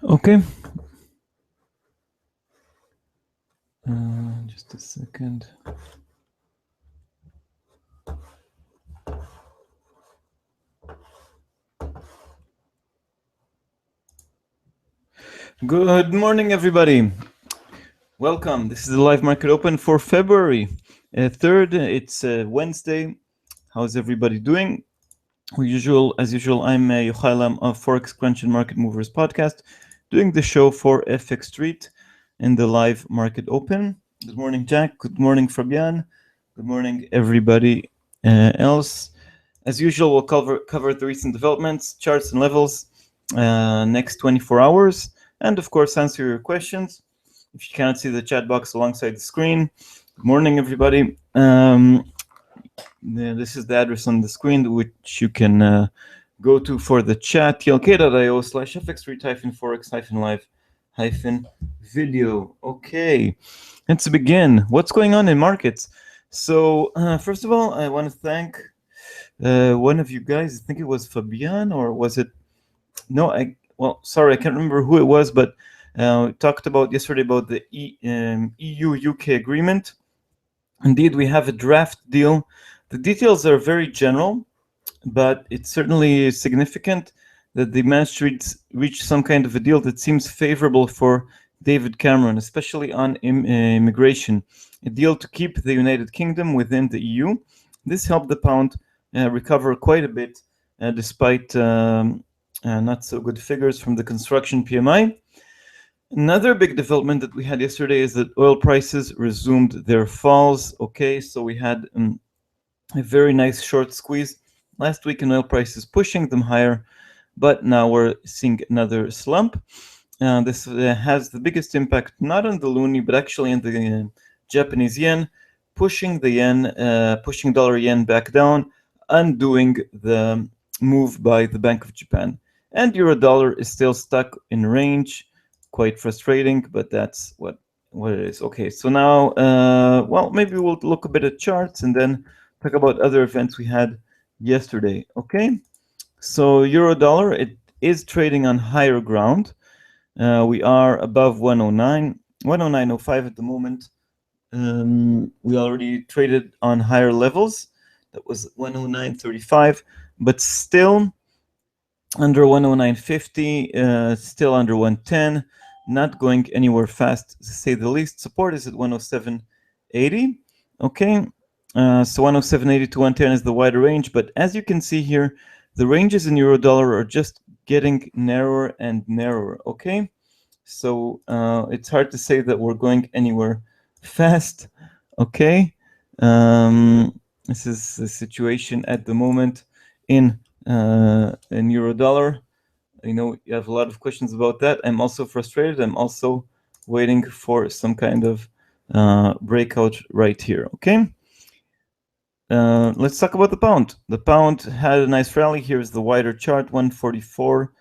Okay. Just a second. Good morning, everybody. Welcome. This is the live market open for February 3rd. It's Wednesday. How's everybody doing? As usual, I'm Yohay Elam of Forex Crunch and Market Movers podcast, doing the show for FX Street in the live market open. Good morning, Jack. Good morning, Fabian. Good morning, everybody else. As usual, we'll cover the recent developments, charts, and levels next 24 hours, and of course, answer your questions. If you cannot see the chat box alongside the screen, good morning, everybody. This is the address on the screen, which you can go to for the chat, tlk.io/fxstreet-forex-live-video. Okay, let's begin. What's going on in markets? So, first of all, I want to thank one of you guys. I think it was Fabian, or was it? No, sorry, I can't remember who it was, but we talked about yesterday about the EU-UK agreement. Indeed, we have a draft deal. The details are very general, but it's certainly significant that they managed to reach some kind of a deal that seems favorable for David Cameron, especially on immigration. A deal to keep the United Kingdom within the EU. This helped the pound recover quite a bit, despite not so good figures from the construction PMI. Another big development that we had yesterday is that oil prices resumed their falls. Okay, so we had a very nice short squeeze last week in oil prices, pushing them higher, but now we're seeing another slump. This has the biggest impact not on the loonie, but actually in the Japanese yen, pushing dollar yen back down, undoing the move by the Bank of Japan. And euro dollar is still stuck in range. Quite frustrating, but that's what it is. Okay, so now, maybe we'll look a bit at charts and then talk about other events we had yesterday. Okay, so euro dollar, it is trading on higher ground. We are above 109, 109.05 at the moment. We already traded on higher levels. That was 109.35, but still under 109.50, still under 110, not going anywhere fast, to say the least. Support is at 107.80. Okay, so 107.80 to 110 is the wider range, but as you can see here, the ranges in euro dollar are just getting narrower and narrower. Okay, so it's hard to say that we're going anywhere fast. Okay, this is the situation at the moment in euro dollar. I know you have a lot of questions about that. I'm also frustrated. I'm also waiting for some kind of breakout right here. Okay. Let's talk about the pound. The pound had a nice rally. Here's the wider chart, 144,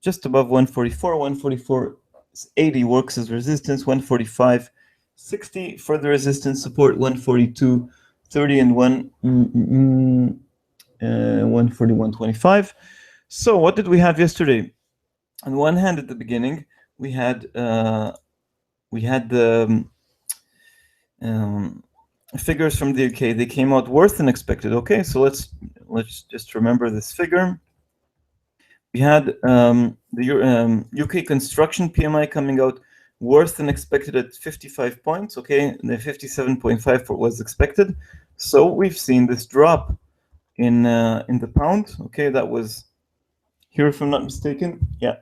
just above 144. 144.80 works as resistance. 145.60 for the resistance, support 142.30 and 141.25. So what did we have yesterday? On one hand, at the beginning, we had the figures from the UK. They came out worse than expected. Okay, so let's just remember this figure. We had the UK construction PMI coming out worse than expected at 55 points. Okay, the 57.5 was expected. So we've seen this drop in the pound. Okay, that was here, if I'm not mistaken. Yeah,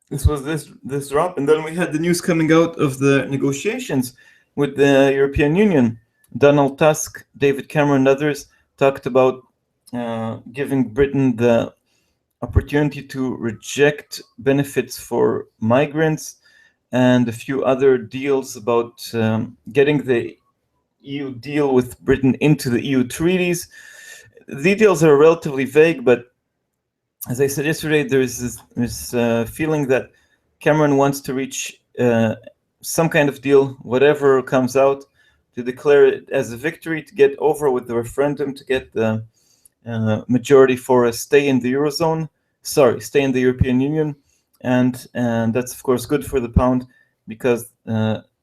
this was this drop, and then we had the news coming out of the negotiations with the European Union. Donald Tusk, David Cameron, and others talked about giving Britain the opportunity to reject benefits for migrants and a few other deals about getting the EU deal with Britain into the EU treaties. The details are relatively vague, but as I said yesterday, there's this feeling that Cameron wants to reach some kind of deal, whatever comes out, to declare it as a victory, to get over with the referendum, to get the majority for a stay in the Eurozone, stay in the European Union. and that's of course good for the pound because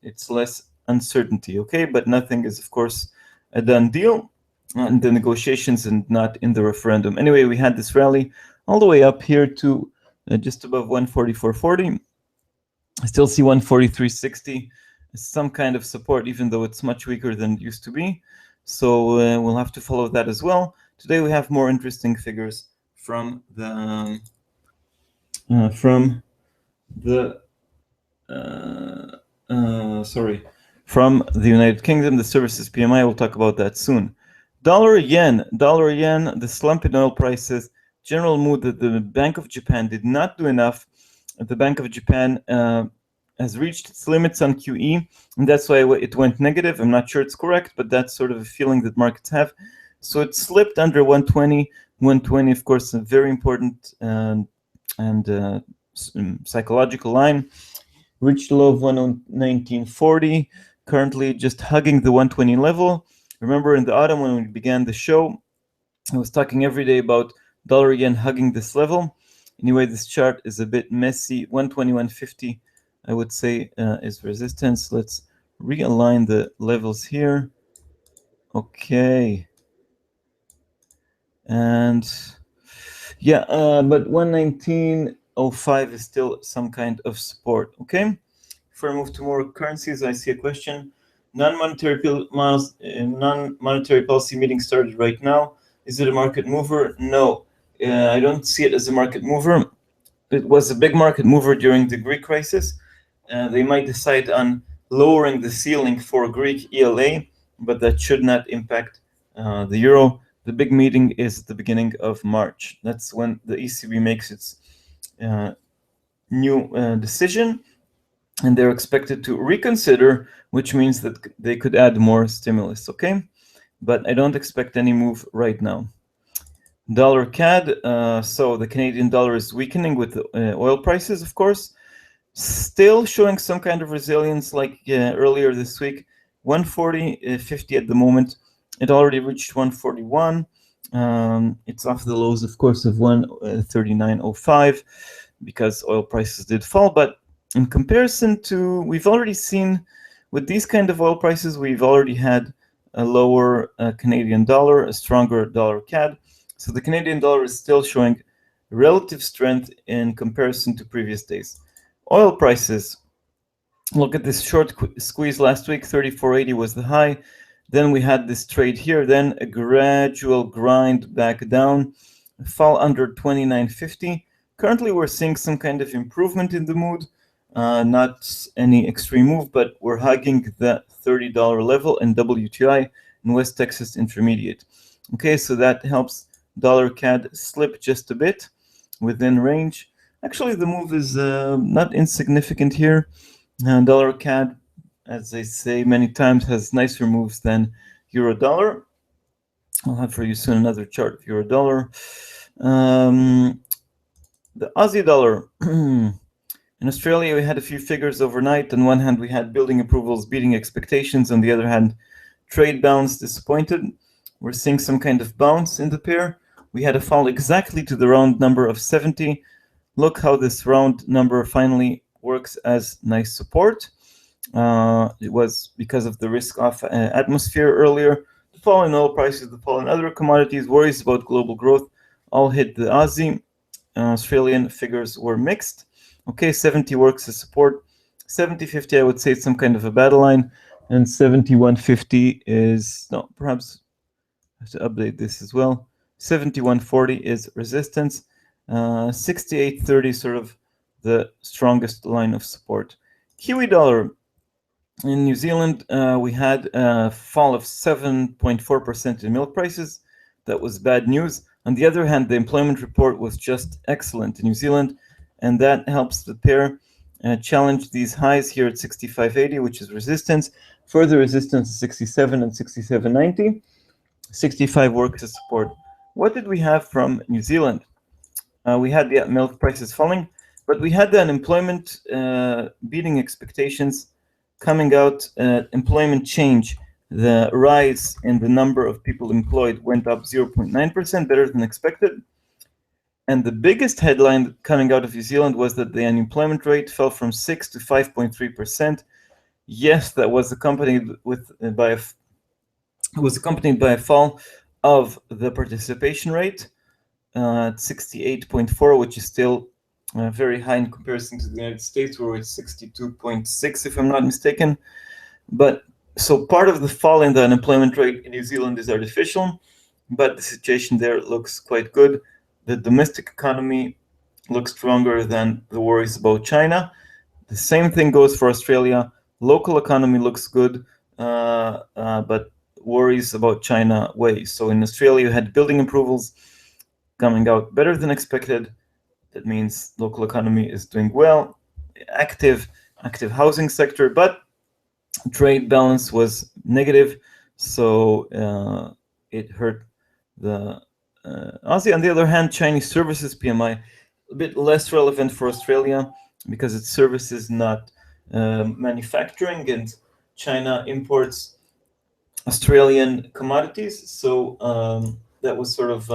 it's less uncertainty. Okay, but nothing is of course a done deal in the negotiations and not in the referendum. Anyway, we had this rally all the way up here to just above 144.40. I still see 143.60 as some kind of support, even though it's much weaker than it used to be. So we'll have to follow that as well. Today we have more interesting figures from the from the United Kingdom, the services PMI. We'll talk about that soon. Dollar yen, the slump in oil prices, general mood that the Bank of Japan did not do enough. The Bank of Japan has reached its limits on QE, and that's why it went negative. I'm not sure it's correct, but that's sort of a feeling that markets have. So it slipped under 120. 120, of course, a very important and psychological line. Reached low of 119.40. Currently just hugging the 120 level. Remember in the autumn when we began the show, I was talking every day about dollar yen hugging this level. Anyway, this chart is a bit messy. 121.50, I would say, is resistance. Let's realign the levels here. Okay. And yeah, but 119.05 is still some kind of support. Okay. Before I move to more currencies, I see a question. Non-monetary policy meeting started right now. Is it a market mover? No, I don't see it as a market mover. It was a big market mover during the Greek crisis. They might decide on lowering the ceiling for Greek ELA, but that should not impact the euro. The big meeting is at the beginning of March. That's when the ECB makes its new decision, and they're expected to reconsider, which means that they could add more stimulus. Okay, but I don't expect any move right now. Dollar CAD, so the Canadian dollar is weakening with the oil prices, of course. Still showing some kind of resilience like earlier this week. 140.50 at the moment. It already reached 141. It's off the lows, of course, of 139.05 because oil prices did fall. But in comparison to, we've already seen with these kind of oil prices, we've already had a lower Canadian dollar, a stronger dollar CAD. So the Canadian dollar is still showing relative strength in comparison to previous days. Oil prices, look at this short squeeze last week, 34.80 was the high. Then we had this trade here, then a gradual grind back down, fall under 29.50. Currently, we're seeing some kind of improvement in the mood, not any extreme move, but we're hugging the $30 level in WTI in West Texas Intermediate. Okay, so that helps dollar CAD slip just a bit within range. Actually, the move is not insignificant here. Dollar CAD, as I say many times, has nicer moves than euro dollar. I'll have for you soon another chart of euro dollar. The Aussie dollar. In Australia, we had a few figures overnight. On one hand, we had building approvals beating expectations. On the other hand, trade balance disappointed. We're seeing some kind of bounce in the pair. We had a fall exactly to the round number of 70. Look how this round number finally works as nice support. It was because of the risk-off atmosphere earlier. The fall in oil prices, the fall in other commodities, worries about global growth all hit the Aussie. Australian figures were mixed. Okay, 70 works as support. 70.50, I would say it's some kind of a battle line. And 71.50 is, no, perhaps I have to update this as well. 71.40 is resistance. 68.30 sort of the strongest line of support. Kiwi dollar. In New Zealand, we had a fall of 7.4% in milk prices. That was bad news. On the other hand, the employment report was just excellent in New Zealand, and that helps the pair challenge these highs here at 65.80, which is resistance. Further resistance is 67 and 67.90. 65 works as support. What did we have from New Zealand? We had the milk prices falling, but we had the unemployment beating expectations coming out. Employment change, the rise in the number of people employed went up 0.9%, better than expected. And the biggest headline coming out of New Zealand was that the unemployment rate fell from 6 to 5.3%. Yes, that was accompanied by a fall of the participation rate at 68.4, which is still very high in comparison to the United States, where it's 62.6, if I'm not mistaken. But so part of the fall in the unemployment rate in New Zealand is artificial, but the situation there looks quite good. The domestic economy looks stronger than the worries about China. The same thing goes for Australia. Local economy looks good, but worries about China weigh. So in Australia, you had building approvals coming out better than expected. That means local economy is doing well, active housing sector, but trade balance was negative, so it hurt the Aussie. On the other hand, Chinese services PMI a bit less relevant for Australia because it's services, not manufacturing, and China imports Australian commodities, so that was sort of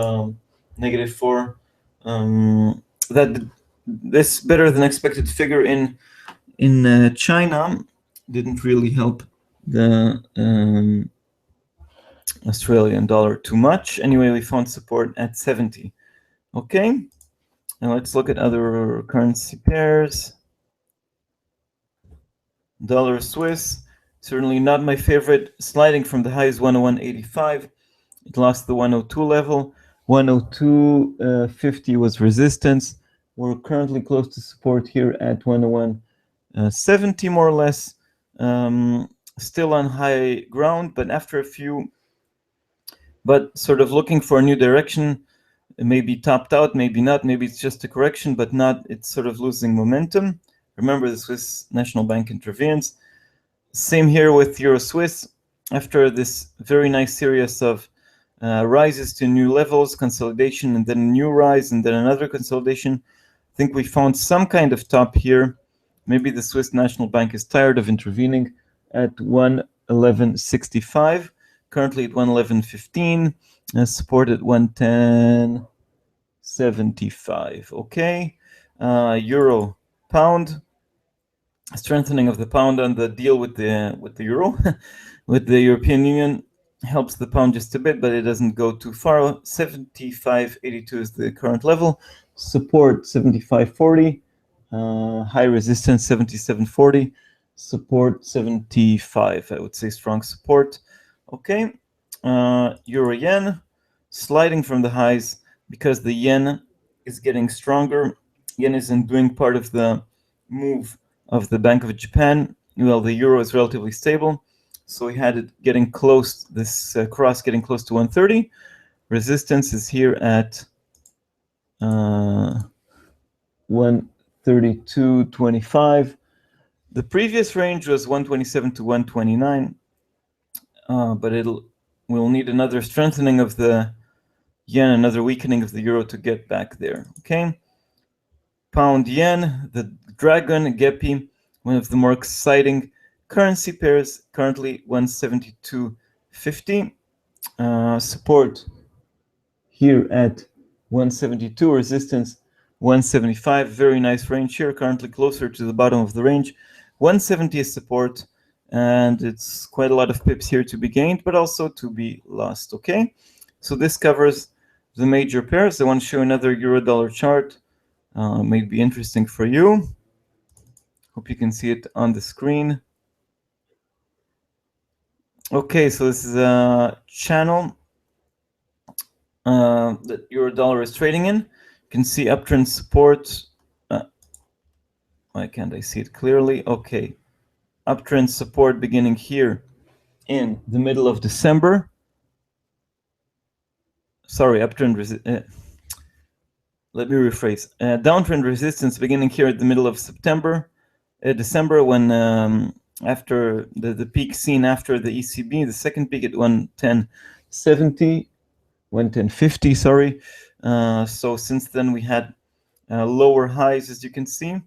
negative for that. This better than expected figure in China didn't really help the Australian dollar too much. Anyway, we found support at 70. Okay, now let's look at other currency pairs. Dollar Swiss, certainly not my favorite, sliding from the highs 101.85. It lost the 102 level. 102.50 was resistance. We're currently close to support here at 101.70, more or less. Still on high ground, but after a few, but sort of looking for a new direction. Maybe topped out, maybe not, maybe it's just a correction, but not, it's sort of losing momentum. Remember, the Swiss National Bank intervenes. Same here with Euro Swiss. After this very nice series of rises to new levels, consolidation, and then a new rise, and then another consolidation, I think we found some kind of top here. Maybe the Swiss National Bank is tired of intervening at 111.65. Currently at 111.15. Support at 110.75. Okay. Euro pound. Strengthening of the pound and the deal with the euro with the European Union helps the pound just a bit, but it doesn't go too far. 75.82 is the current level. Support 75.40. High resistance 77.40. Support 75. I would say strong support. Okay. Euro yen sliding from the highs because the yen is getting stronger. Yen isn't doing part of the move of the Bank of Japan. Well, the euro is relatively stable, so we had it getting close, this cross getting close to 130. Resistance is here at 132.25. The previous range was 127 to 129, but we'll need another strengthening of the yen, another weakening of the euro to get back there. Okay. Pound yen, the dragon Gepi, one of the more exciting currency pairs, currently 172.50. Support here at 172, resistance 175. Very nice range here, currently closer to the bottom of the range. 170 is support, and it's quite a lot of pips here to be gained, but also to be lost. Okay, so this covers the major pairs. I want to show another euro dollar chart. May be interesting for you. Hope you can see it on the screen. Okay, so this is a channel that euro dollar is trading in. You can see uptrend support. Why can't I see it clearly? Okay, uptrend support beginning here in the middle of December. Sorry, uptrend let me rephrase. Downtrend resistance beginning here at the middle of December, when after the peak seen after the ECB, the second peak at 110.70, 110.50, sorry. So since then we had lower highs, as you can see,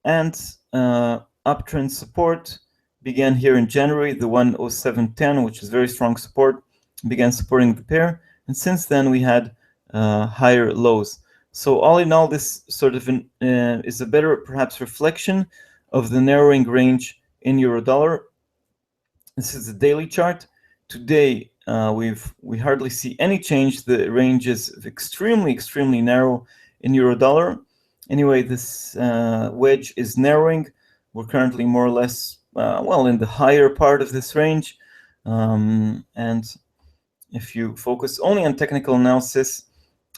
and uptrend support began here in January. The 107.10, which is very strong support, began supporting the pair, and since then we had higher lows. So all in all, this sort of is a better perhaps reflection of the narrowing range in euro dollar. This is the daily chart. Today we hardly see any change. The range is extremely narrow in euro dollar. Anyway, this wedge is narrowing. We're currently more or less in the higher part of this range, and if you focus only on technical analysis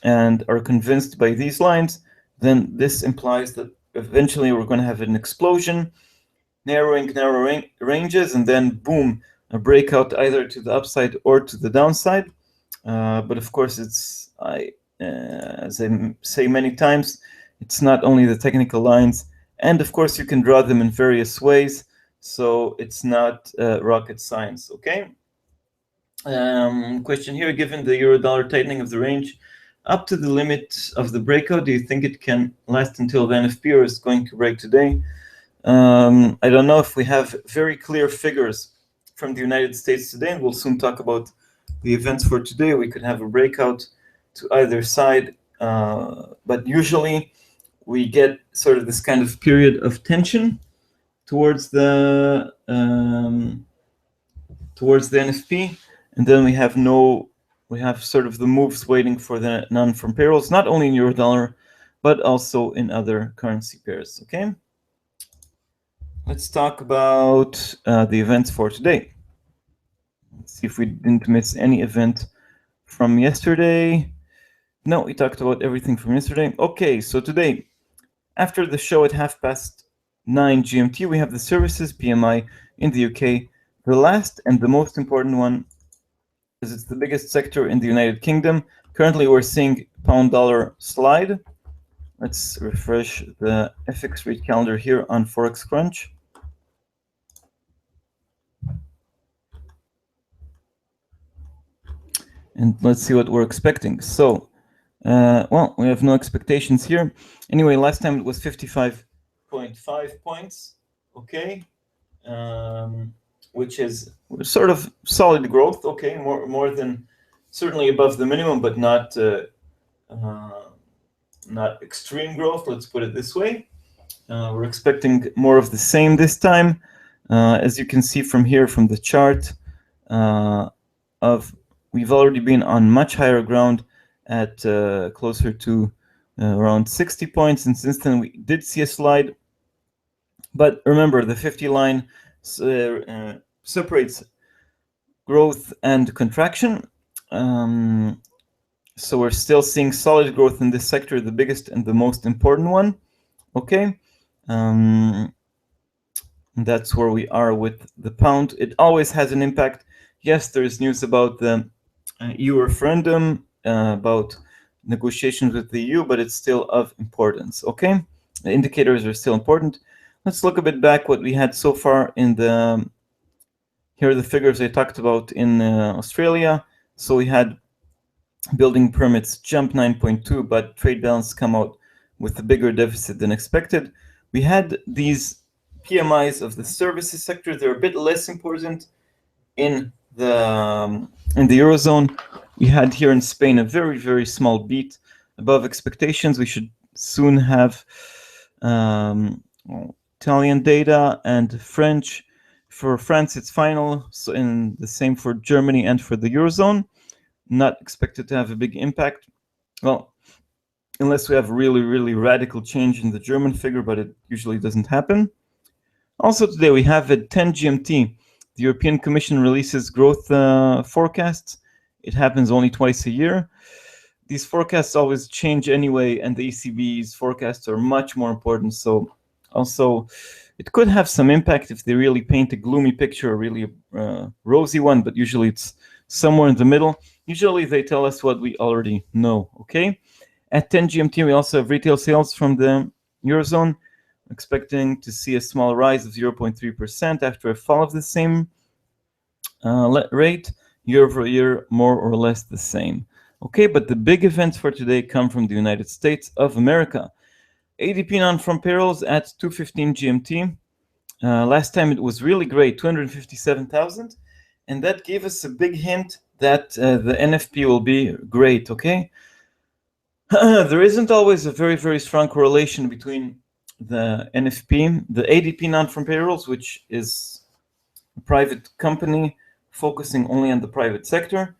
and are convinced by these lines, then this implies that eventually we're going to have an explosion, narrowing ranges, and then boom, a breakout either to the upside or to the downside. But of course, as I say many times, it's not only the technical lines, and of course you can draw them in various ways, so it's not rocket science, okay? Question here, given the euro-dollar tightening of the range up to the limit of the breakout, do you think it can last until the NFP or is going to break today? I don't know if we have very clear figures from the United States today, and we'll soon talk about the events for today. We could have a breakout to either side, but usually we get sort of this kind of period of tension towards the NFP, and then we have sort of the moves waiting for the non-farm payrolls, not only in euro dollar, but also in other currency pairs. Okay, let's talk about the events for today. Let's see if we didn't miss any event from yesterday. No, we talked about everything from yesterday. Okay, so today, after the show at 9:30 GMT, we have the services PMI in the UK. The last and the most important one, because it's the biggest sector in the United Kingdom. Currently, we're seeing pound-dollar slide. Let's refresh the FX rate calendar here on Forex Crunch. And let's see what we're expecting. So, we have no expectations here. Anyway, last time it was 55.5 points, okay, which is sort of solid growth, okay, more than certainly above the minimum, but not extreme growth. Let's put it this way. We're expecting more of the same this time, as you can see from here from the chart. We've already been on much higher ground at closer to around 60 points, and since then we did see a slide. But remember, the 50 line separates growth and contraction. So we're still seeing solid growth in this sector, the biggest and the most important one. Okay, that's where we are with the pound. It always has an impact. Yes, there is news about the EU referendum, about negotiations with the EU, but it's still of importance. Okay, the indicators are still important. Let's look a bit back what we had so far in the. Here are the figures I talked about in Australia. So we had building permits jump 9.2, but trade balance come out with a bigger deficit than expected. We had these PMIs of the services sector. They're a bit less important in the Eurozone. We had here in Spain a very small beat above expectations. We should soon have Italian data and French. For France, it's final. So in the same for Germany and for the Eurozone. Not expected to have a big impact. Well, unless we have really radical change in the German figure, but it usually doesn't happen. Also today we have at 10 GMT, the European Commission releases growth forecasts. It happens only twice a year. These forecasts always change anyway, and the ECB's forecasts are much more important. So also it could have some impact if they really paint a gloomy picture, a really rosy one, but usually it's somewhere in the middle. Usually they tell us what we already know, okay? At 10 GMT, we also have retail sales from the Eurozone, expecting to see a small rise of 0.3% after a fall of the same rate. Year over year, more or less the same. Okay, but the big events for today come from the United States of America. ADP non-farm payrolls at 2:15 GMT. Last time it was really great, 257,000. And that gave us a big hint that the NFP will be great, okay? There isn't always a very, very strong correlation between the NFP, the ADP non-farm payrolls, which is a private company focusing only on the private sector,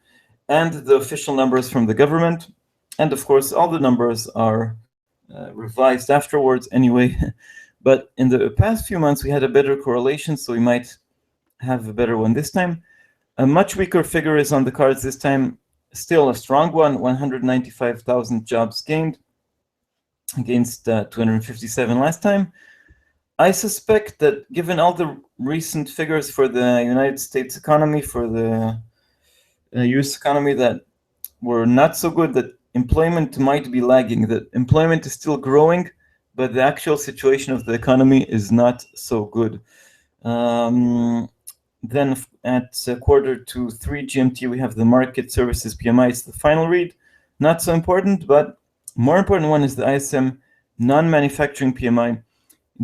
and the official numbers from the government. And of course, all the numbers are revised afterwards anyway. But in the past few months, we had a better correlation, so we might have a better one this time. A much weaker figure is on the cards this time. Still a strong one, 195,000 jobs gained against 257 last time. I suspect that given all the recent figures for the United States economy, for the US economy that were not so good, that employment might be lagging, that employment is still growing, but the actual situation of the economy is not so good. Then at quarter to 3 GMT, we have the market services PMI. It's the final read. Not so important, but more important one is the ISM non-manufacturing PMI. In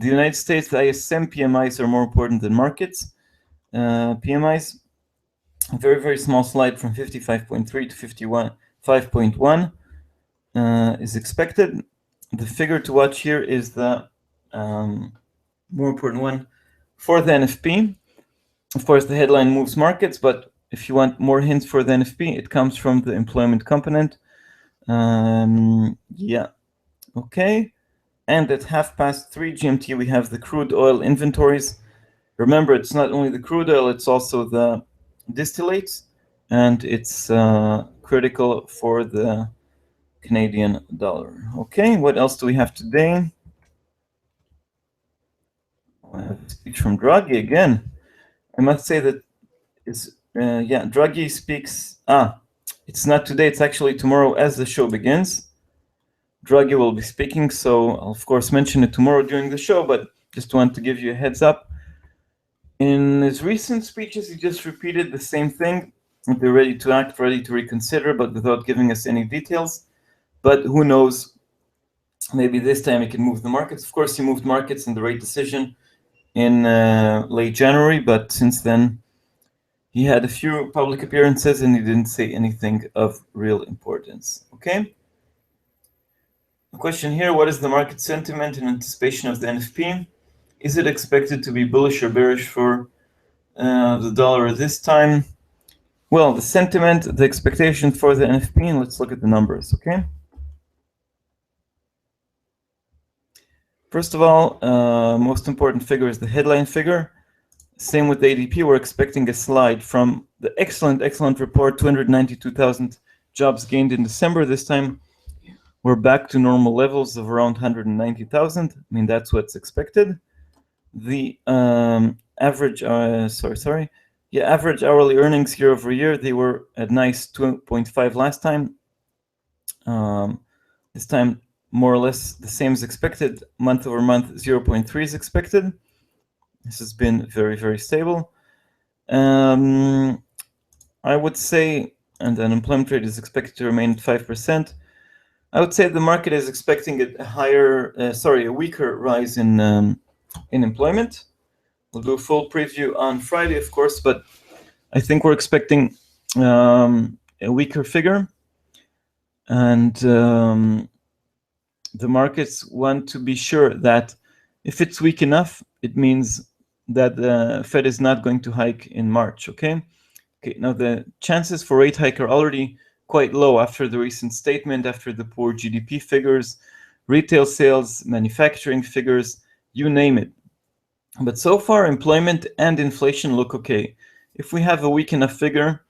the United States, the ISM PMIs are more important than markets. PMIs, a very, very small slide from 55.3 to 55.1 is expected. The figure to watch here is the more important one for the NFP. Of course, the headline moves markets, but if you want more hints for the NFP, it comes from the employment component. Yeah, okay. And at 3:30 GMT, we have the crude oil inventories. Remember, it's not only the crude oil, it's also the distillates, and it's critical for the Canadian dollar. Okay, what else do we have today? I have a speech from Draghi again. I must say that it's, Draghi speaks. It's not today, it's actually tomorrow as the show begins. Draghi will be speaking, so I'll of course mention it tomorrow during the show, but just want to give you a heads up. In his recent speeches, he just repeated the same thing. They're ready to act, ready to reconsider, but without giving us any details. But who knows, maybe this time he can move the markets. Of course, he moved markets in the rate decision in late January, but since then, he had a few public appearances and he didn't say anything of real importance. Okay? The question here, what is the market sentiment in anticipation of the NFP? Is it expected to be bullish or bearish for the dollar this time? Well, the sentiment, the expectation for the NFP, and let's look at the numbers, okay? First of all, most important figure is the headline figure. Same with the ADP, we're expecting a slide from the excellent report, 292,000 jobs gained in December. This time, we're back to normal levels of around 190,000. I mean, that's what's expected. The average hourly earnings year over year, they were at nice 2.5 last time. This time, more or less the same as expected. Month over month, 0.3 is expected. This has been very, very stable. I would say, and the unemployment rate is expected to remain at 5%. I would say the market is expecting a weaker rise in employment. We'll do a full preview on Friday, of course, but I think we're expecting a weaker figure. And the markets want to be sure that if it's weak enough, it means that the Fed is not going to hike in March, okay? Okay, now the chances for rate hike are already quite low after the recent statement, after the poor GDP figures, retail sales, manufacturing figures, you name it. But so far, employment and inflation look okay. If we have a weak enough figure,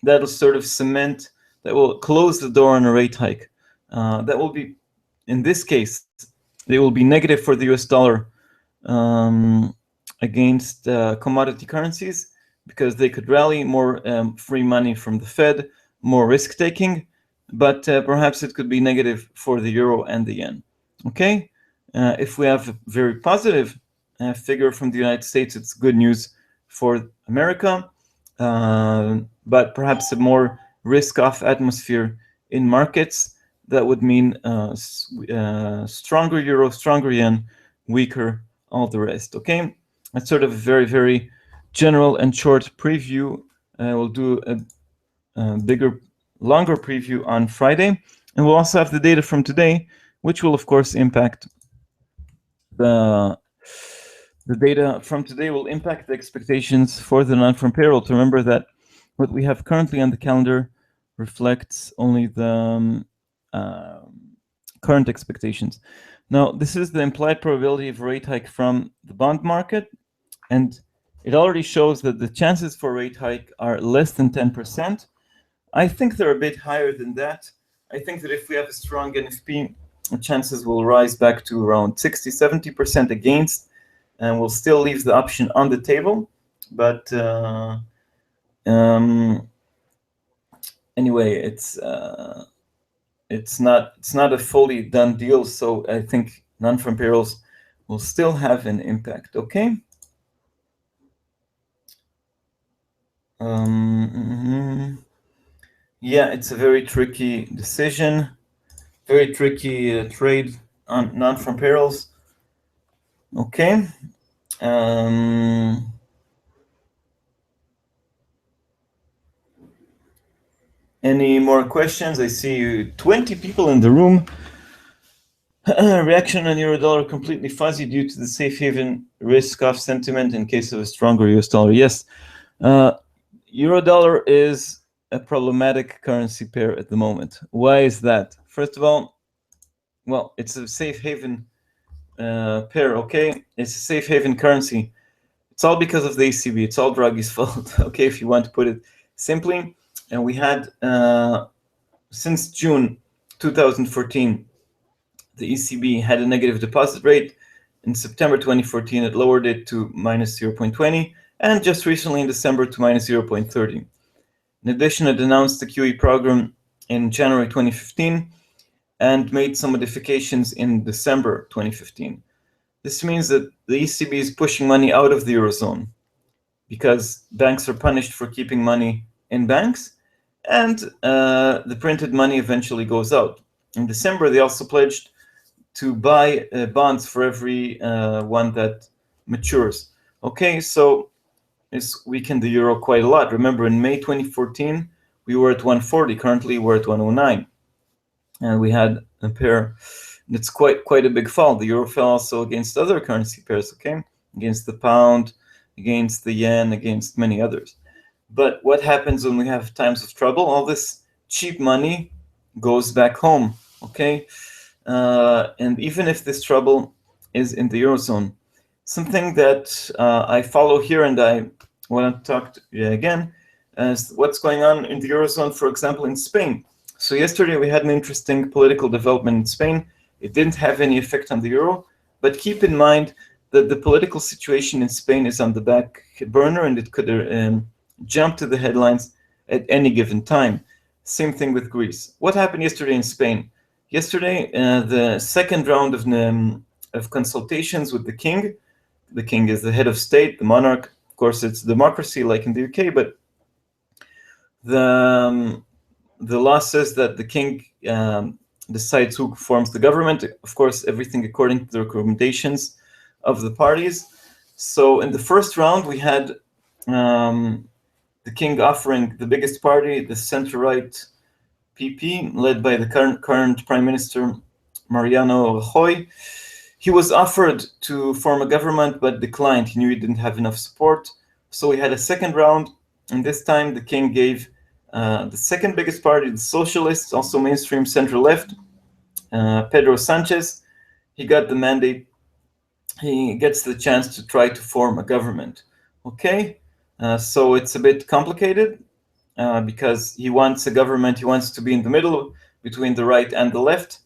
that'll sort of cement, that will close the door on a rate hike. That will be, in this case, they will be negative for the US dollar against commodity currencies because they could rally more free money from the Fed, more risk taking, but perhaps it could be negative for the euro and the yen. Okay, if we have a very positive figure from the United States, it's good news for America, but perhaps a more risk-off atmosphere in markets. That would mean stronger euro, stronger yen, weaker all the rest. Okay, that's sort of a very, very general and short preview. We'll do a bigger, longer preview on Friday. And we'll also have the data from today, which will, of course, impact the data from today will impact the expectations for the non-farm payroll. To remember that what we have currently on the calendar reflects only the current expectations. Now, this is the implied probability of rate hike from the bond market, and it already shows that the chances for rate hike are less than 10%. I think they're a bit higher than that. I think that if we have a strong NFP, the chances will rise back to around 60-70% against, and we'll still leave the option on the table. But anyway, it's not a fully done deal, so I think non-farm payrolls will still have an impact. Okay. Yeah, it's a very tricky decision, very tricky trade on non-farm payrolls. Okay. Any more questions? I see 20 people in the room. Reaction on euro-dollar completely fuzzy due to the safe haven risk-off sentiment in case of a stronger US dollar. Yes, euro-dollar is a problematic currency pair at the moment. Why is that? First of all, well, it's a safe haven pair, okay? It's a safe haven currency. It's all because of the ECB. It's all Draghi's fault, okay, if you want to put it simply. And we had, since June 2014, the ECB had a negative deposit rate. In September 2014, it lowered it to minus 0.20, and just recently in December to minus 0.30. In addition, it announced the QE program in January 2015 and made some modifications in December 2015. This means that the ECB is pushing money out of the Eurozone because banks are punished for keeping money in banks, and the printed money eventually goes out. In December, they also pledged to buy bonds for every one that matures. Okay, so it's weakened the euro quite a lot. Remember, in May 2014, we were at 140. Currently, we're at 109. And we had a pair, it's quite a big fall. The euro fell also against other currency pairs, okay? Against the pound, against the yen, against many others. But what happens when we have times of trouble? All this cheap money goes back home, okay? And even if this trouble is in the Eurozone, something that I follow here and I want to talk to you again is what's going on in the Eurozone, for example, in Spain. So yesterday we had an interesting political development in Spain. It didn't have any effect on the euro, but keep in mind that the political situation in Spain is on the back burner and it could jump to the headlines at any given time. Same thing with Greece. What happened yesterday in Spain? Yesterday, the second round of consultations with the king. The king is the head of state, the monarch. Of course, it's democracy like in the UK, but the law says that the king decides who forms the government. Of course, everything according to the recommendations of the parties. So in the first round, we had the king offering the biggest party, the center-right PP, led by the current Prime Minister Mariano Rajoy. He was offered to form a government, but declined. He knew he didn't have enough support. So we had a second round, and this time the king gave the second biggest party, the Socialists, also mainstream center-left, Pedro Sanchez. He got the mandate. He gets the chance to try to form a government. Okay, so it's a bit complicated because he wants a government. He wants to be in the middle between the right and the left,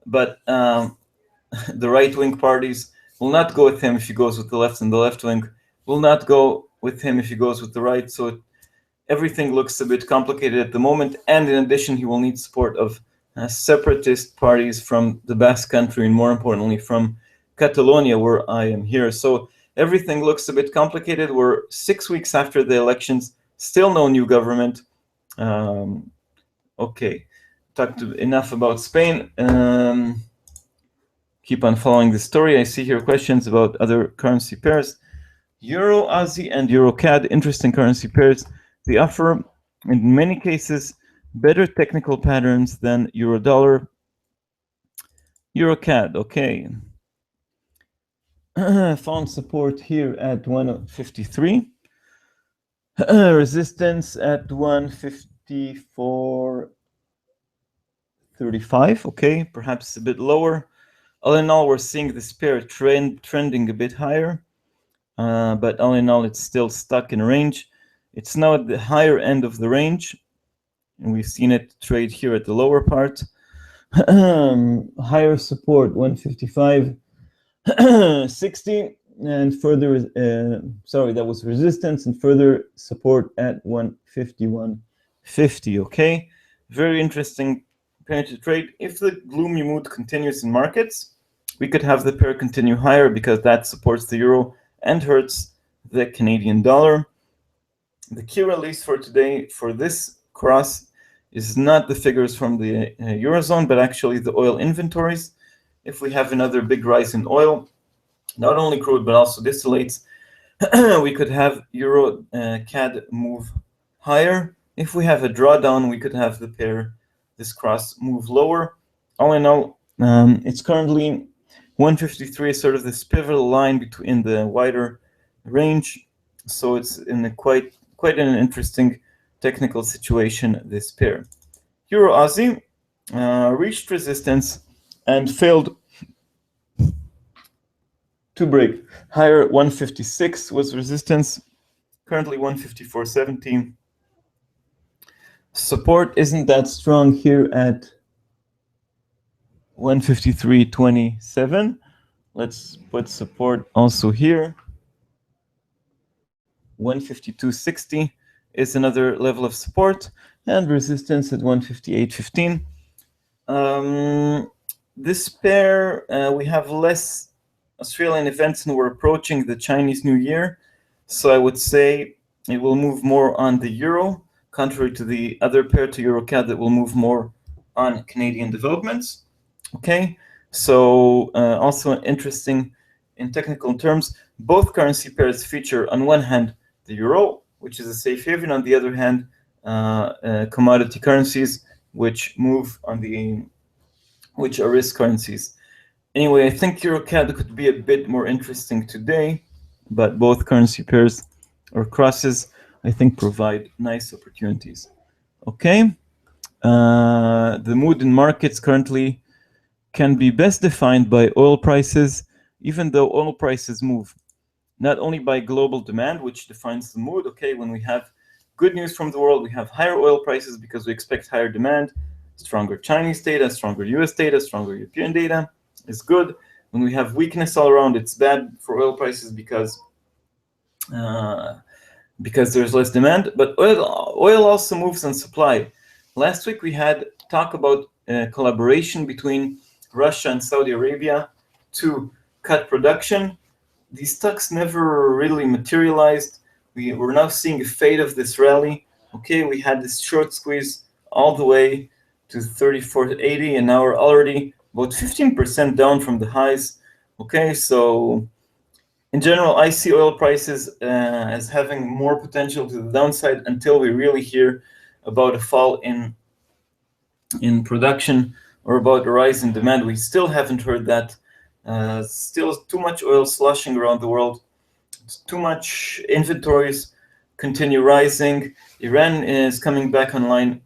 but the right-wing parties will not go with him if he goes with the left, and the left-wing will not go with him if he goes with the right. So everything looks a bit complicated at the moment, and in addition, he will need support of separatist parties from the Basque Country, and more importantly, from Catalonia, where I am here. So everything looks a bit complicated. We're 6 weeks after the elections, still no new government. Okay, talked enough about Spain. Keep on following the story. I see here questions about other currency pairs. Euro Aussie and Euro CAD, interesting currency pairs. They offer, in many cases, better technical patterns than euro dollar, euro CAD. Okay. Found support here at 153. Resistance at 154.35. Okay, perhaps a bit lower. All in all, we're seeing this pair trending a bit higher, but all in all, it's still stuck in range. It's now at the higher end of the range, and we've seen it trade here at the lower part. Higher support 155.60, and further that was resistance, and further support at 151.50. Okay, very interesting pair to trade. If the gloomy mood continues in markets, we could have the pair continue higher because that supports the euro and hurts the Canadian dollar. The key release for today for this cross is not the figures from the Eurozone, but actually the oil inventories. If we have another big rise in oil, not only crude but also distillates, we could have euro CAD move higher. If we have a drawdown, we could have the pair, this cross, move lower. All in all, it's currently 153, sort of this pivotal line between the wider range. So it's in a quite an interesting technical situation, this pair. Euro Aussie reached resistance and failed to break. Higher 156 was resistance, currently 154.17. Support isn't that strong here at 153.27. Let's put support also here. 152.60 is another level of support, and resistance at 158.15. This pair, we have less Australian events and we're approaching the Chinese New Year. So I would say it will move more on the euro, contrary to the other pair, to euro CAD, that will move more on Canadian developments. Okay, so also interesting in technical terms, both currency pairs feature on one hand the euro, which is a safe haven, on the other hand commodity currencies, which move on which are risk currencies. Anyway, I think euro CAD could be a bit more interesting today, but both currency pairs or crosses, I think, provide nice opportunities. Okay, the mood in markets currently can be best defined by oil prices, even though oil prices move not only by global demand, which defines the mood. Okay, when we have good news from the world, we have higher oil prices because we expect higher demand. Stronger Chinese data, stronger US data, stronger European data is good. When we have weakness all around, it's bad for oil prices because there's less demand. But oil also moves on supply. Last week we had talk about collaboration between Russia and Saudi Arabia to cut production. These talks never really materialized. We're now seeing a fade of this rally. Okay, we had this short squeeze all the way to 34.80, and now we're already about 15% down from the highs. Okay, so in general, I see oil prices as having more potential to the downside until we really hear about a fall in production or about a rise in demand. We still haven't heard that. Still too much oil sloshing around the world. Too much inventories continue rising. Iran is coming back online.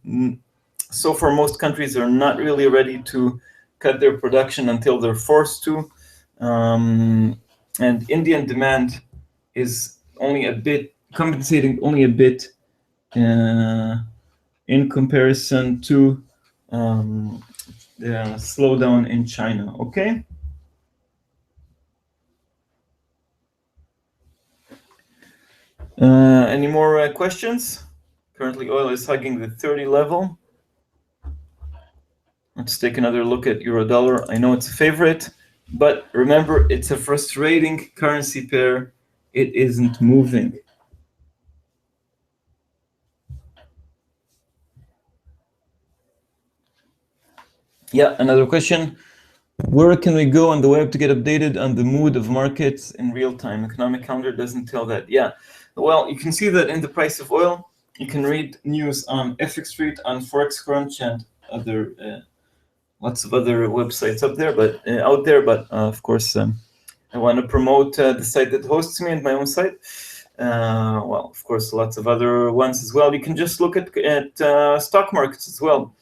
So far, most countries are not really ready to cut their production until they're forced to. And Indian demand is only a bit compensating, only a bit in comparison to the slowdown in China. Okay. Any more questions? Currently, oil is hugging the 30 level. Let's take another look at euro dollar. I know it's a favorite, but remember, it's a frustrating currency pair. It isn't moving. Yeah, another question. Where can we go on the web to get updated on the mood of markets in real time? Economic calendar doesn't tell that. Yeah, well, you can see that in the price of oil. You can read news on FX Street, on Forex Crunch, and other lots of other websites out there. But of course, I want to promote the site that hosts me and my own site. Well, of course, lots of other ones as well. You can just look at stock markets as well.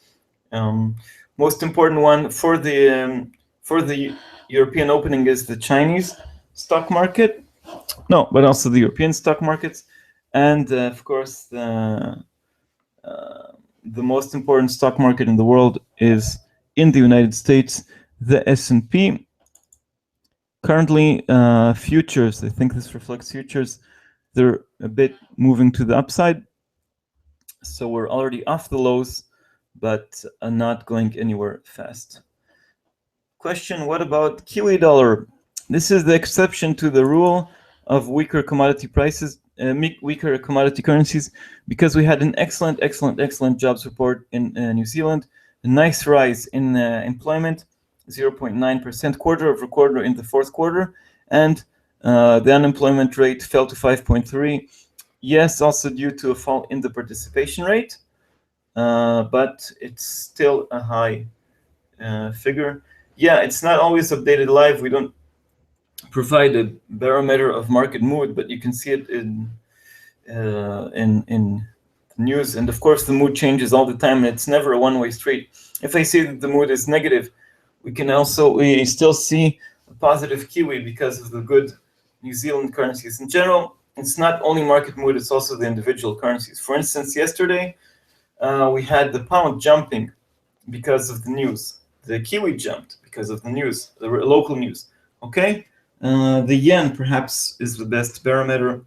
Most important one for the European opening is the Chinese stock market. No, but also the European stock markets, and of course the most important stock market in the world is in the United States, the S&P. Currently, futures, I think this reflects futures, they're a bit moving to the upside. So we're already off the lows, but not going anywhere fast. Question, what about Kiwi dollar? This is the exception to the rule of weaker commodity prices, weaker commodity currencies, because we had an excellent jobs report in New Zealand, a nice rise in employment, 0.9% quarter over quarter in the fourth quarter, and the unemployment rate fell to 5.3. Yes, also due to a fall in the participation rate, but it's still a high figure. Yeah, it's not always updated live. We don't provide a barometer of market mood, but you can see it in news. And of course, the mood changes all the time, and it's never a one-way street. If I say that the mood is negative, we still see a positive Kiwi because of the good New Zealand currencies. In general, it's not only market mood, it's also the individual currencies. For instance, yesterday, we had the pound jumping because of the news. The Kiwi jumped because of the news, the local news. Okay? The yen perhaps is the best barometer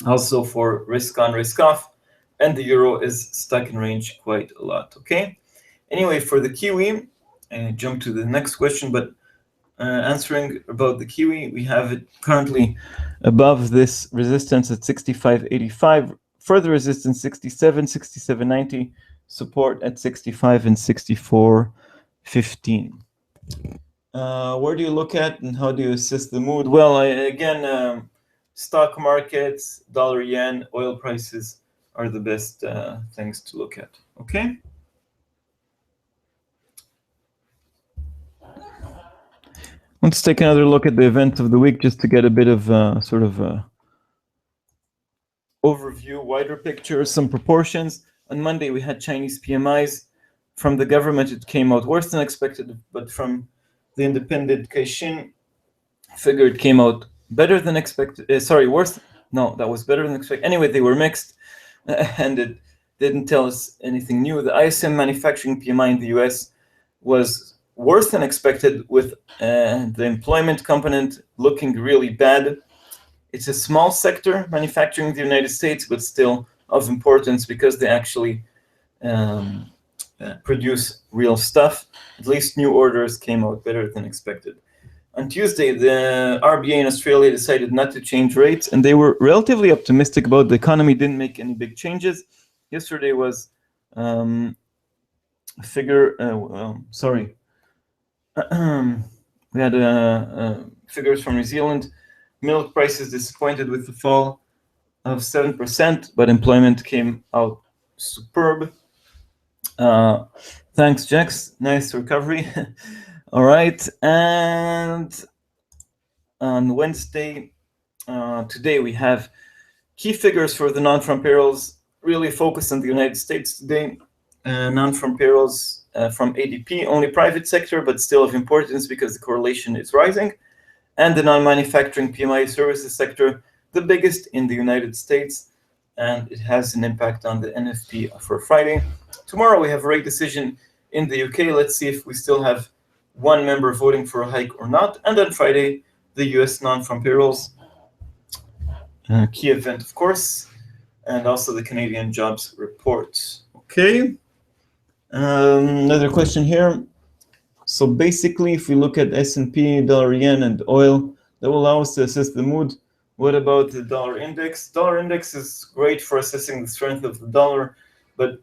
also for risk on, risk off, and the euro is stuck in range quite a lot. Okay? Anyway, for the Kiwi, jump to the next question, but answering about the Kiwi, we have it currently above this resistance at 65.85, further resistance 67, 67.90, support at 65 and 64.15. Where do you look at and how do you assess the mood? Well, again, stock markets, dollar, yen, oil prices are the best things to look at. Okay? Let's take another look at the events of the week just to get a bit of sort of overview, wider picture, some proportions. On Monday, we had Chinese PMIs. From the government, it came out worse than expected, but from the independent Caixin figure, it came out better than expected. Worse. No, that was better than expected. Anyway, they were mixed, and it didn't tell us anything new. The ISM manufacturing PMI in the US was worse than expected, with the employment component looking really bad. It's a small sector, manufacturing in the United States, but still of importance because they actually produce real stuff. At least new orders came out better than expected. On Tuesday, the RBA in Australia decided not to change rates, and they were relatively optimistic about the economy, didn't make any big changes. Yesterday was we had figures from New Zealand. Milk prices disappointed with the fall of 7%, but employment came out superb. Thanks, Jax. Nice recovery. All right. And on Wednesday, today, we have key figures for the non-farm payrolls, really focused on the United States today. Non-farm payrolls from ADP, only private sector, but still of importance because the correlation is rising. And the non-manufacturing PMI services sector, the biggest in the United States, and it has an impact on the NFP for Friday. Tomorrow we have a rate decision in the UK. Let's see if we still have one member voting for a hike or not. And on Friday, the US non-farm payrolls, key event, of course, and also the Canadian jobs report. Okay. Another question here. So basically, if we look at S&P, dollar, yen, and oil, that will allow us to assess the mood. What about the dollar index? Dollar index is great for assessing the strength of the dollar, but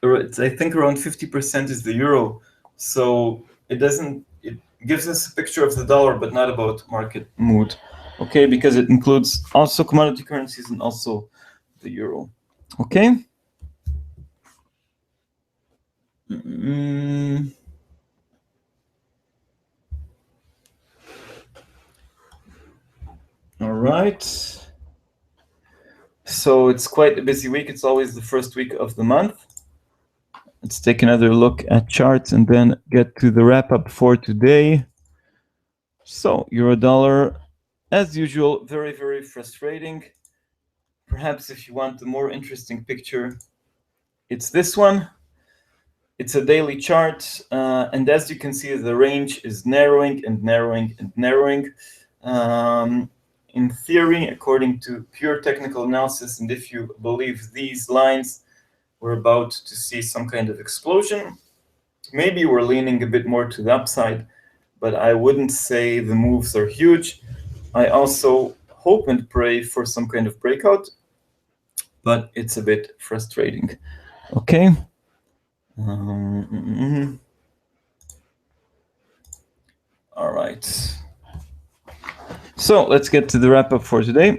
I think around 50% is the euro. So it gives us a picture of the dollar, but not about market mood. Okay, because it includes also commodity currencies and also the euro. Okay. All right. So it's quite a busy week. It's always the first week of the month. Let's take another look at charts and then get to the wrap up for today. So euro dollar, as usual, very, very frustrating. Perhaps if you want the more interesting picture, it's this one. It's a daily chart, and as you can see, the range is narrowing and narrowing and narrowing. In theory, according to pure technical analysis, and if you believe these lines, we're about to see some kind of explosion. Maybe we're leaning a bit more to the upside, but I wouldn't say the moves are huge. I also hope and pray for some kind of breakout, but it's a bit frustrating. Okay. All right. So let's get to the wrap up for today.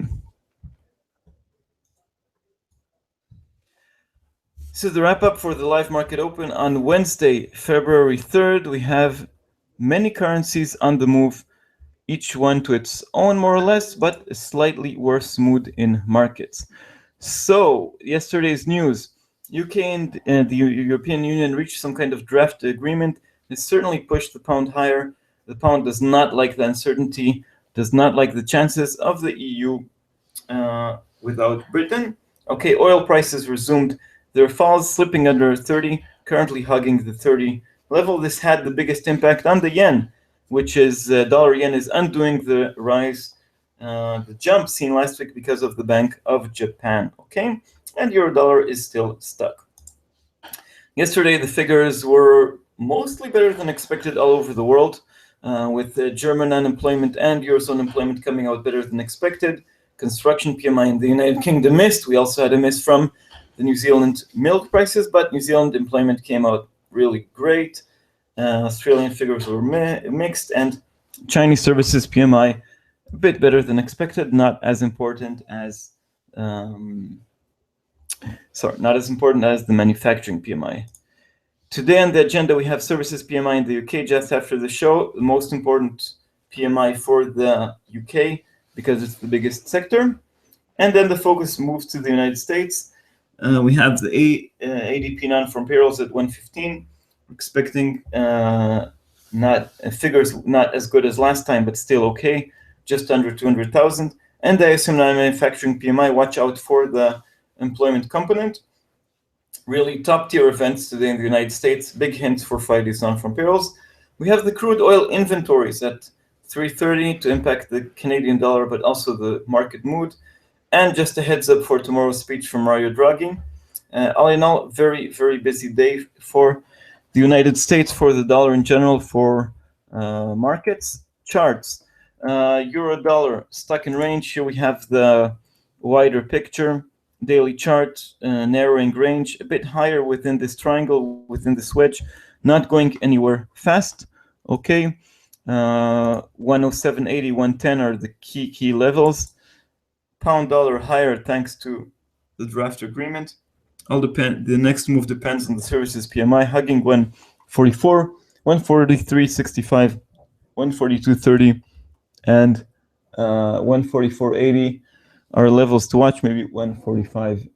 So the wrap up for the live market open on Wednesday, February 3rd, we have many currencies on the move, each one to its own more or less, but a slightly worse mood in markets. So yesterday's news, UK and the European Union reached some kind of draft agreement. It certainly pushed the pound higher. The pound does not like the uncertainty, does not like the chances of the EU without Britain. Okay, oil prices resumed their falls, slipping under 30, currently hugging the 30 level. This had the biggest impact on the yen, which is dollar yen is undoing the rise, the jump seen last week because of the Bank of Japan. Okay, and euro dollar is still stuck. Yesterday, the figures were mostly better than expected all over the world, with German unemployment and Eurozone employment coming out better than expected. Construction PMI in the United Kingdom missed. We also had a miss from the New Zealand milk prices, but New Zealand employment came out really great. Australian figures were mixed, and Chinese services PMI a bit better than expected, not as important as not as important as the manufacturing PMI. Today on the agenda, we have services PMI in the UK just after the show, the most important PMI for the UK because it's the biggest sector. And then the focus moves to the United States. We have the ADP non-farm payrolls at 115, expecting figures not as good as last time, but still okay, just under 200,000. And the ISM non-manufacturing PMI, watch out for the employment component. Really top-tier events today in the United States, big hints for Friday's non-farm payrolls. We have the crude oil inventories at 330 to impact the Canadian dollar, but also the market mood. And just a heads up for tomorrow's speech from Mario Draghi. All in all, very, very busy day for the United States, for the dollar in general, for markets. Charts, euro dollar stuck in range. Here we have the wider picture. Daily chart, narrowing range, a bit higher within this triangle, within this wedge, not going anywhere fast. Okay, 107.80, 110 are the key levels. Pound dollar higher thanks to the draft agreement. The next move depends on the services PMI, hugging 144, 143.65, 142.30, and 144.80 are levels to watch. Maybe 145,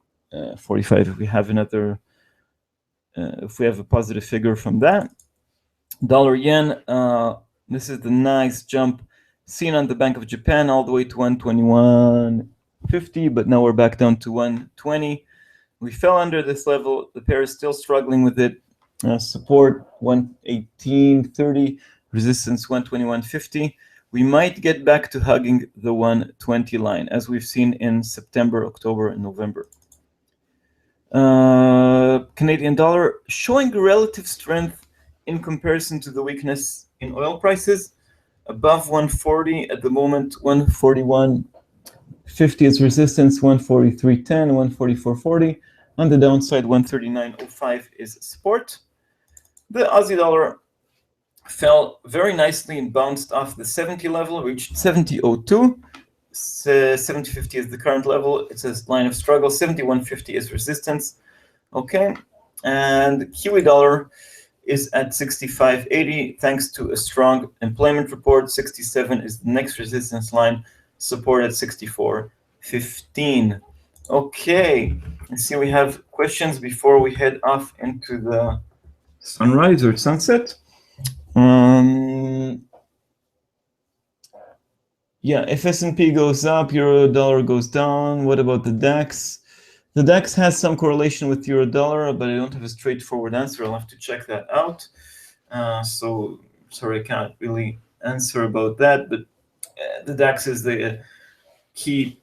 45 if we have another, if we have a positive figure from that. Dollar yen, this is the nice jump seen on the Bank of Japan all the way to 121.50, but now we're back down to 120. We fell under this level. The pair is still struggling with it. Support 118.30, resistance 121.50. We might get back to hugging the 120 line, as we've seen in September, October, and November. Canadian dollar showing relative strength in comparison to the weakness in oil prices. Above 140 at the moment, 141.50 is resistance, 143.10, 144.40. On the downside, 139.05 is support. The Aussie dollar fell very nicely and bounced off the 70 level, reached 70.02. 70.50 is the current level. It's a line of struggle. 71.50 is resistance. Okay, and Kiwi dollar is at 65.80 thanks to a strong employment report. 67 is the next resistance line, support at 64.15. Okay, let's see, we have questions before we head off into the sunrise or sunset. Yeah, if S&P goes up, euro dollar goes down. What about the DAX? The DAX has some correlation with euro dollar, but I don't have a straightforward answer. I'll have to check that out. So sorry, I can't really answer about that. But the DAX is a key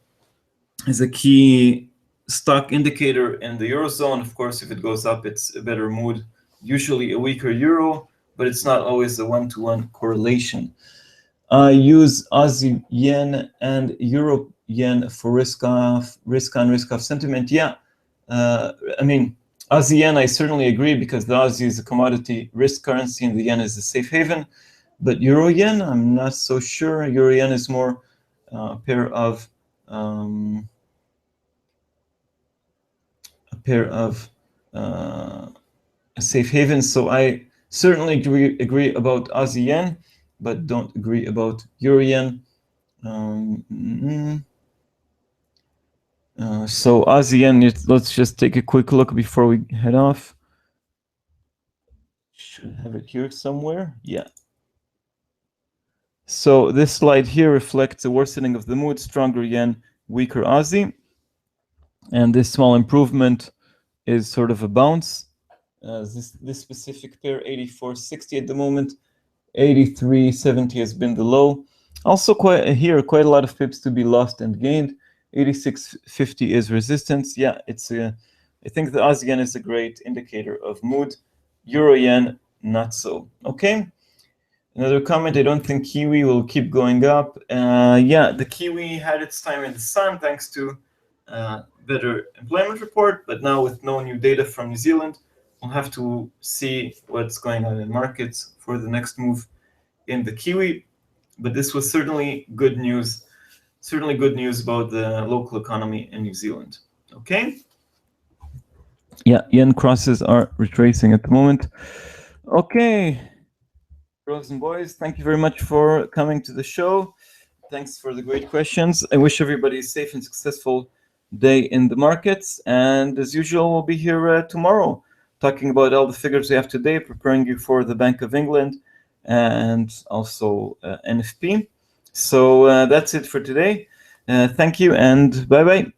stock indicator in the eurozone. Of course, if it goes up, it's a better mood. Usually a weaker euro, but it's not always a one-to-one correlation. I use Aussie yen and Euro yen for risk on risk off sentiment. Yeah, I mean, Aussie yen, I certainly agree, because the Aussie is a commodity risk currency and the yen is a safe haven. But Euro yen, I'm not so sure. Euro yen is more a pair of a safe haven. So I certainly agree about Aussie yen, but don't agree about Euro yen. So Aussie yen, let's just take a quick look before we head off. Should have it here somewhere. Yeah. So this slide here reflects a worsening of the mood, stronger yen, weaker Aussie. And this small improvement is sort of a bounce. This specific pair, 84.60 at the moment, 83.70 has been the low. Also quite a lot of pips to be lost and gained. 86.50 is resistance. Yeah, I think the Aussie yen is a great indicator of mood. Euro yen, not so. Okay. Another comment, I don't think Kiwi will keep going up. Yeah, the Kiwi had its time in the sun thanks to better employment report, but now with no new data from New Zealand, we'll have to see what's going on in markets for the next move in the Kiwi. But this was certainly good news about the local economy in New Zealand. Okay. Yeah, yen crosses are retracing at the moment. Okay. Girls and boys, thank you very much for coming to the show. Thanks for the great questions. I wish everybody a safe and successful day in the markets. And as usual, we'll be here tomorrow talking about all the figures we have today, preparing you for the Bank of England and also NFP. So that's it for today. Thank you and bye-bye.